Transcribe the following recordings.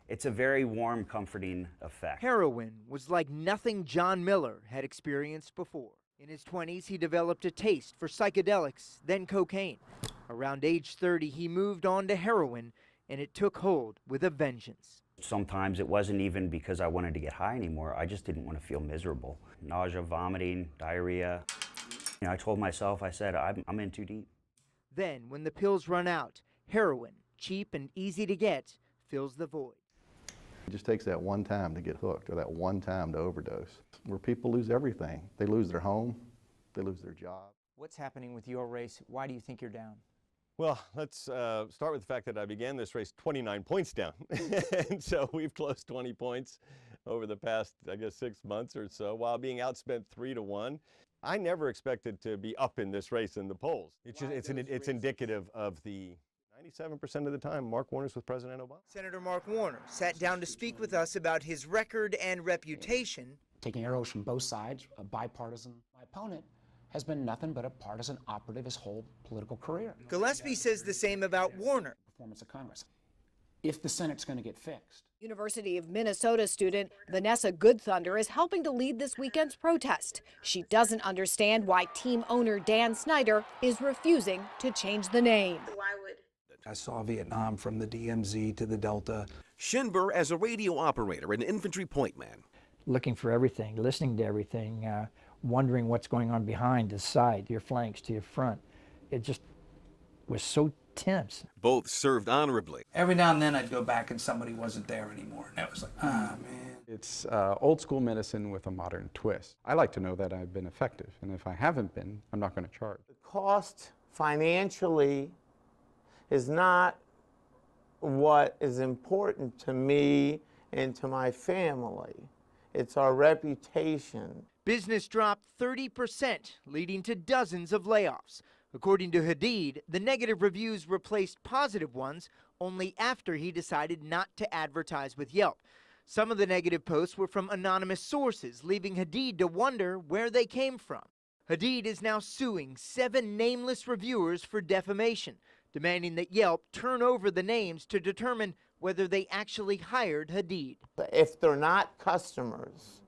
It's a very warm, comforting effect. Heroin was like nothing John Miller had experienced before. In his 20s, he developed a taste for psychedelics, then cocaine. Around age 30, he moved on to heroin, and it took hold with a vengeance. Sometimes it wasn't even because I wanted to get high anymore. I just didn't want to feel miserable. Nausea, vomiting, diarrhea. You know, I told myself, I said, I'm in too deep. Then, when the pills run out, heroin, cheap and easy to get, fills the void. It just takes that one time to get hooked, or that one time to overdose, where people lose everything. They lose their home, they lose their job. What's happening with your race? Why do you think you're down? Well, let's start with the fact that I began this race 29 points down. And so we've closed 20 points over the past, I guess, 6 months or so, while being outspent 3-1. I never expected to be up in this race in the polls. It's indicative of the 97% of the time Mark Warner's with President Obama. Senator Mark Warner sat down to speak with us about his record and reputation. Taking arrows from both sides, a bipartisan. My opponent has been nothing but a partisan operative his whole political career. Gillespie says the same about Warner. Performance of Congress. If the Senate's going to get fixed. University of Minnesota student Vanessa Goodthunder is helping to lead this weekend's protest. She doesn't understand why team owner Dan Snyder is refusing to change the name. I saw Vietnam from the DMZ to the Delta. Shinber as a radio operator and infantry point man. Looking for everything, listening to everything, wondering what's going on behind, the side, your flanks, to your front. It just was so tense. Both served honorably. Every now and then I'd go back and somebody wasn't there anymore. And it was like, ah, man. It's old school medicine with a modern twist. I like to know that I've been effective. And if I haven't been, I'm not going to charge. The cost financially is not what is important to me and to my family. It's our reputation. Business dropped 30%, leading to dozens of layoffs. According to Hadid, the negative reviews replaced positive ones only after he decided not to advertise with Yelp. Some of the negative posts were from anonymous sources, leaving Hadid to wonder where they came from. Hadid is now suing 7 nameless reviewers for defamation, demanding that Yelp turn over the names to determine whether they actually hired Hadid. If they're not customers,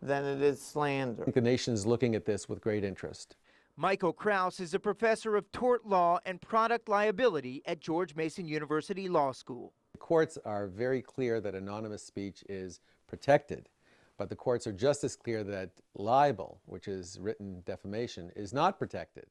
then it is slander. I think the nation is looking at this with great interest. Michael Krause is a professor of tort law and product liability at George Mason University Law School. The courts are very clear that anonymous speech is protected, but the courts are just as clear that libel, which is written defamation, is not protected.